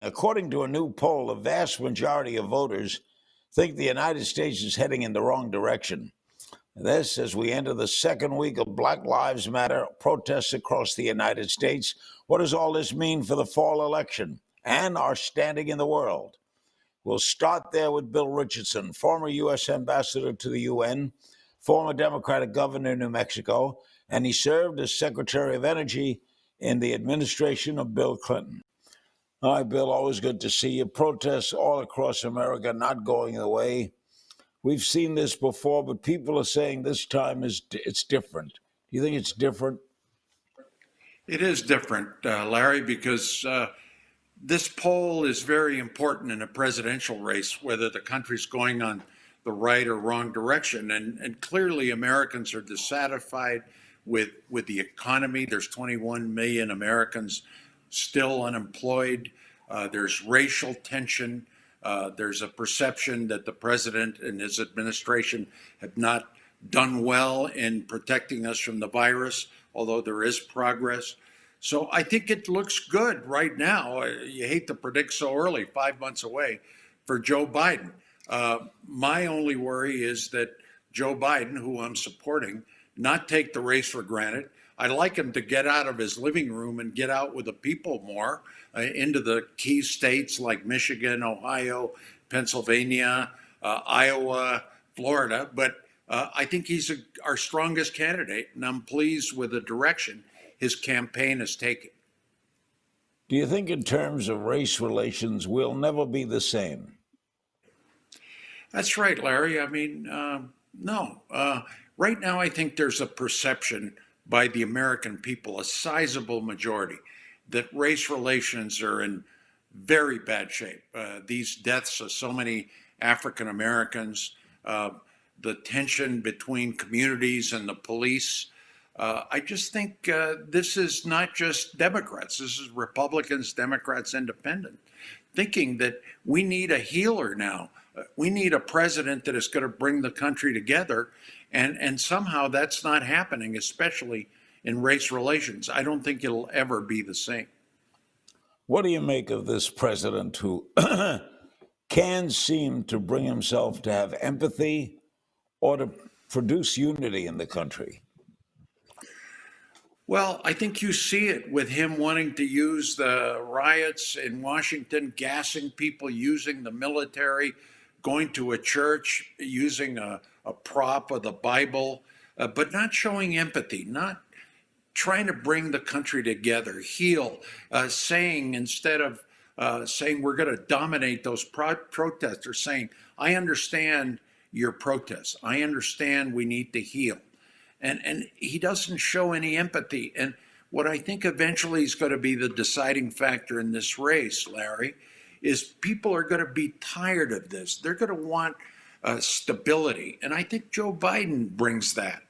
according to a new poll, a vast majority of voters think the United States is heading in the wrong direction. This, as we enter the second week of Black Lives Matter protests across the United States. What does all this mean for the fall election and our standing in the world? We'll start there with Bill Richardson, former U.S. ambassador to the UN, former Democratic governor of New Mexico, and he served as Secretary of Energy in the administration of Bill Clinton. Hi, Bill. Always good to see you. Protests all across America not going the way. We've seen this before, but people are saying this time it's different. Do you think it's different? It is different, Larry, because this poll is very important in a presidential race, whether the country's going on the right or wrong direction. And clearly, Americans are dissatisfied with the economy. There's 21 million Americans still unemployed. There's racial tension. There's a perception that the president and his administration have not done well in protecting us from the virus, although there is progress. So I think it looks good right now. You hate to predict so early, 5 months away, for Joe Biden. My only worry is that Joe Biden, who I'm supporting, not take the race for granted. I'd like him to get out of his living room and get out with the people more into the key states like Michigan, Ohio, Pennsylvania, Iowa, Florida. But I think he's our strongest candidate, and I'm pleased with the direction his campaign has taken. Do you think in terms of race relations, we'll never be the same? That's right, Larry. I mean, no. Right now, I think there's a perception by the American people, a sizable majority, that race relations are in very bad shape. These deaths of so many African Americans, the tension between communities and the police. I just think this is not just Democrats. This is Republicans, Democrats, Independent, thinking that we need a healer now. We need a president that is going to bring the country together. And somehow that's not happening, especially in race relations. I don't think it'll ever be the same. What do you make of this president who can seem to bring himself to have empathy or to produce unity in the country? Well, I think you see it with him wanting to use the riots in Washington, gassing people, using the military, going to a church, using a prop of the Bible, but not showing empathy, not trying to bring the country together, heal, saying instead of saying we're going to dominate those protesters, saying, I understand your protests. I understand we need to heal. And he doesn't show any empathy. And what I think eventually is going to be the deciding factor in this race, Larry, is people are going to be tired of this. They're going to want stability. And I think Joe Biden brings that.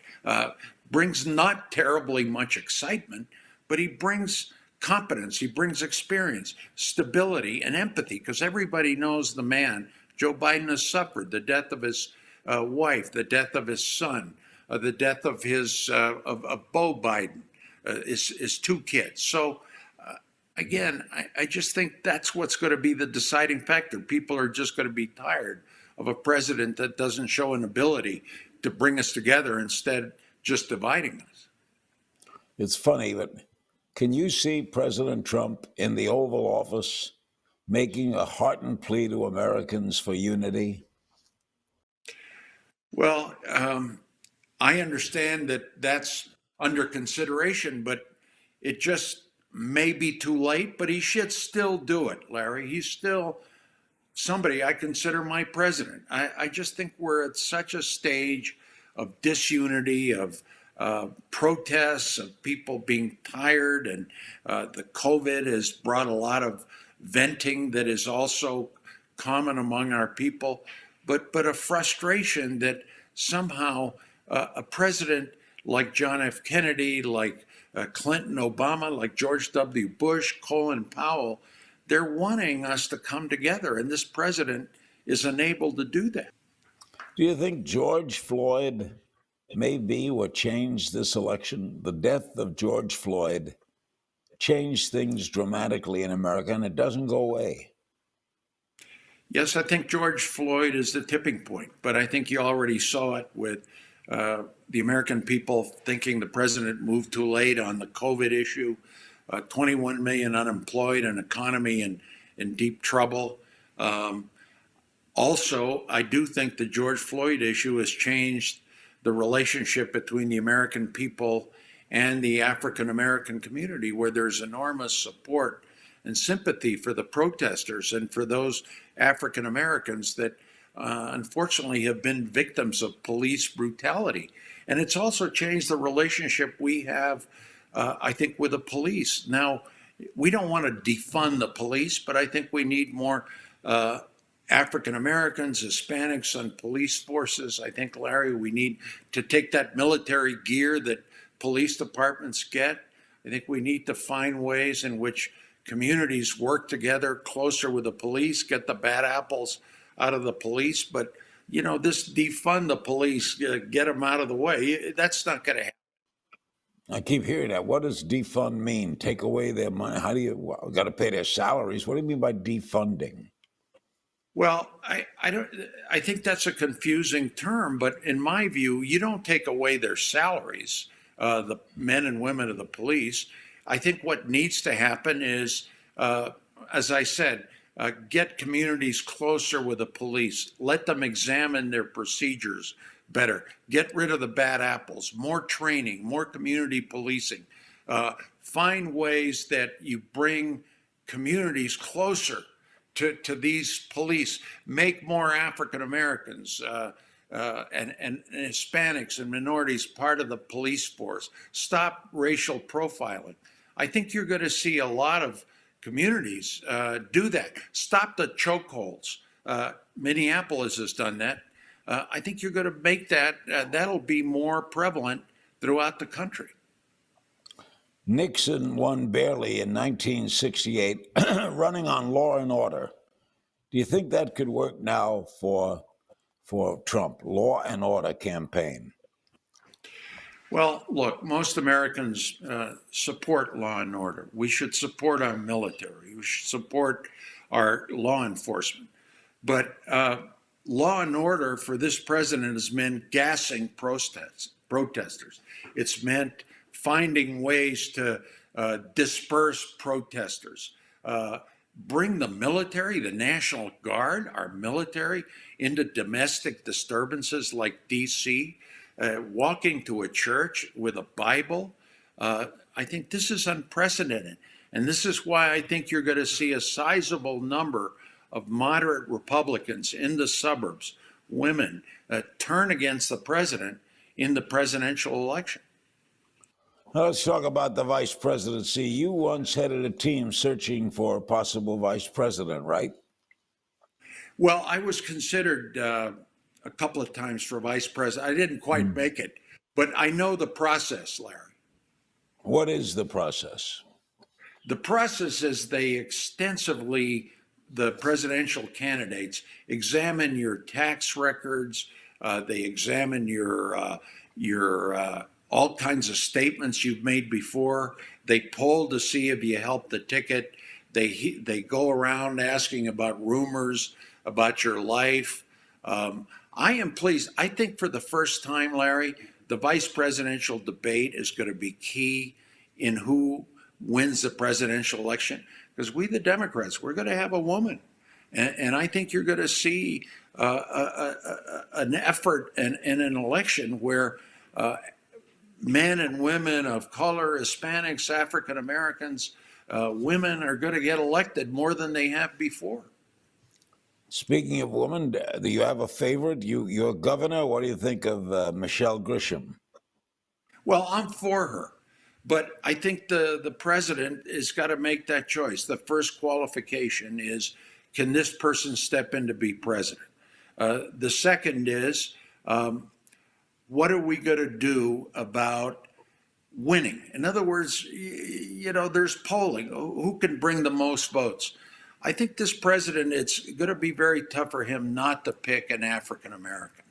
Brings not terribly much excitement, but he brings competence, he brings experience, stability, and empathy, because everybody knows the man. Joe Biden has suffered the death of his wife, the death of his son, the death of his of Beau Biden, his two kids. So again, I just think that's what's going to be the deciding factor. People are just going to be tired of a president that doesn't show an ability to bring us together, instead just dividing us. It's funny, but can you see President Trump in the Oval Office making a heartened plea to Americans for unity? Well, I understand that that's under consideration, but it just may be too late, but he should still do it, Larry. He's still somebody I consider my president. I just think we're at such a stage of disunity, of protests, of people being tired, and the COVID has brought a lot of venting that is also common among our people, but a frustration that somehow a president like John F. Kennedy, like Clinton, Obama, like George W. Bush, Colin Powell, they're wanting us to come together, and this president is unable to do that. Do you think George Floyd may be what changed this election? The death of George Floyd changed things dramatically in America, and it doesn't go away. Yes, I think George Floyd is the tipping point, but I think you already saw it with the American people thinking the president moved too late on the COVID issue, 21 million unemployed, an economy in deep trouble. Um, Also, I do think the George Floyd issue has changed the relationship between the American people and the African American community, where there's enormous support and sympathy for the protesters and for those African Americans that unfortunately have been victims of police brutality. And it's also changed the relationship we have, I think, with the police. Now, we don't want to defund the police, but I think we need more African Americans, Hispanics on police forces. I think, Larry, we need to take that military gear that police departments get. I think we need to find ways in which communities work together closer with the police, get the bad apples out of the police. But, you know, this defund the police, get them out of the way, that's not going to happen. I keep hearing that. What does defund mean? Take away their money? How do you got to pay their salaries? What do you mean by defunding? Well, I don't. I think that's a confusing term, but in my view, you don't take away their salaries, the men and women of the police. I think what needs to happen is, as I said, get communities closer with the police. Let them examine their procedures better. Get rid of the bad apples. More training. More community policing. Find ways that you bring communities closer to these police, make more African Americans and Hispanics and minorities part of the police force, stop racial profiling. I think you're going to see a lot of communities do that. Stop the chokeholds. Minneapolis has done that. I think you're going to make that, that'll be more prevalent throughout the country. Nixon won barely in 1968, running on law and order. Do you think that could work now for Trump, law and order campaign? Well, look, most Americans support law and order. We should support our military. We should support our law enforcement. But law and order for this president has meant gassing protesters. It's meant finding ways to disperse protesters, bring the military, the National Guard, our military, into domestic disturbances like D.C., walking to a church with a Bible. I think this is unprecedented. And this is why I think you're going to see a sizable number of moderate Republicans in the suburbs, women, turn against the president in the presidential election. Now let's talk about the vice presidency. You once headed a team searching for a possible vice president, right? Well, I was considered a couple of times for vice president. I didn't quite make it, but I know the process, Larry. What is the process? The process is they extensively, the presidential candidates examine your tax records. They examine your all kinds of statements you've made before. They poll to see if you helped the ticket. They go around asking about rumors about your life. I am pleased. I think for the first time, Larry, the vice presidential debate is going to be key in who wins the presidential election, because we, the Democrats, we're going to have a woman. And I think you're going to see an effort and an election where men and women of color, Hispanics, African Americans, women are going to get elected more than they have before. Speaking of women, do you have a favorite? You're governor. What do you think of Michelle Grisham? Well, I'm for her, but I think the president has got to make that choice. The first qualification is, can this person step in to be president? The second is, what are we going to do about winning? In other words, you know, there's polling. Who can bring the most votes? I think this president, it's going to be very tough for him not to pick an African American.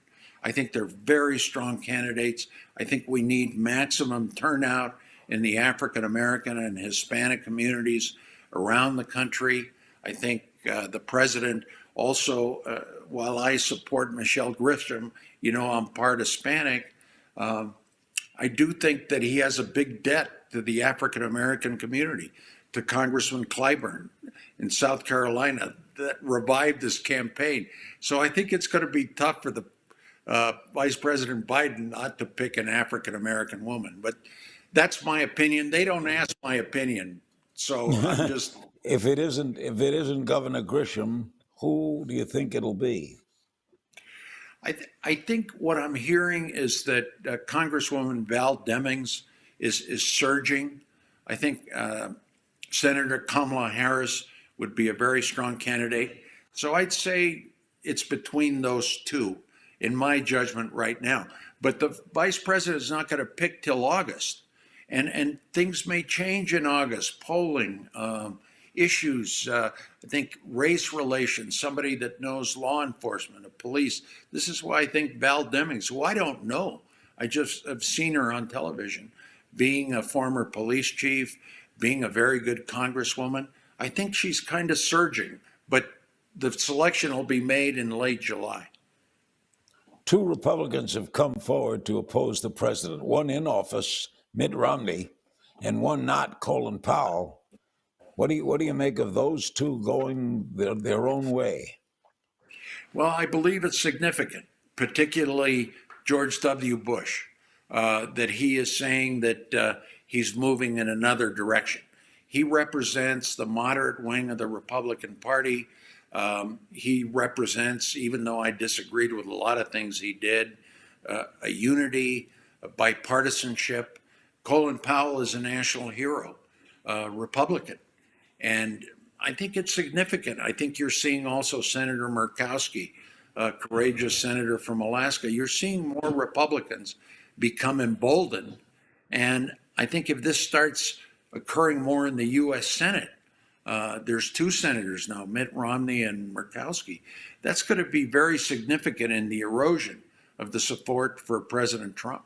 I think they're very strong candidates. I think we need maximum turnout in the African American and Hispanic communities around the country. I think the president also, while I support Michelle Grisham, I'm part Hispanic. I do think that he has a big debt to the African American community, to Congressman Clyburn in South Carolina that revived this campaign. So I think it's going to be tough for the Vice President Biden not to pick an African American woman. But that's my opinion. They don't ask my opinion, so I'm just. If it isn't Governor Grisham, who do you think it'll be? I think what I'm hearing is that Congresswoman Val Demings is surging. I think Senator Kamala Harris would be a very strong candidate. So I'd say it's between those two, in my judgment right now. But the vice president is not going to pick till August. And things may change in August, polling, issues, I think race relations, somebody that knows law enforcement, a police. This is why I think Val Demings, who I don't know, I just have seen her on television, being a former police chief, being a very good congresswoman. I think she's kind of surging, but the selection will be made in late July. Two Republicans have come forward to oppose the president, one in office, Mitt Romney, and one not, Colin Powell. What do you make of those two going their own way? Well, I believe it's significant, particularly George W. Bush, that he is saying that he's moving in another direction. He represents the moderate wing of the Republican Party. He represents, even though I disagreed with a lot of things he did, a unity, a bipartisanship. Colin Powell is a national hero, Republican. And I think it's significant. I think you're seeing also Senator Murkowski, a courageous senator from Alaska. You're seeing more Republicans become emboldened. And I think if this starts occurring more in the U.S. Senate, there's two senators now, Mitt Romney and Murkowski. That's going to be very significant in the erosion of the support for President Trump.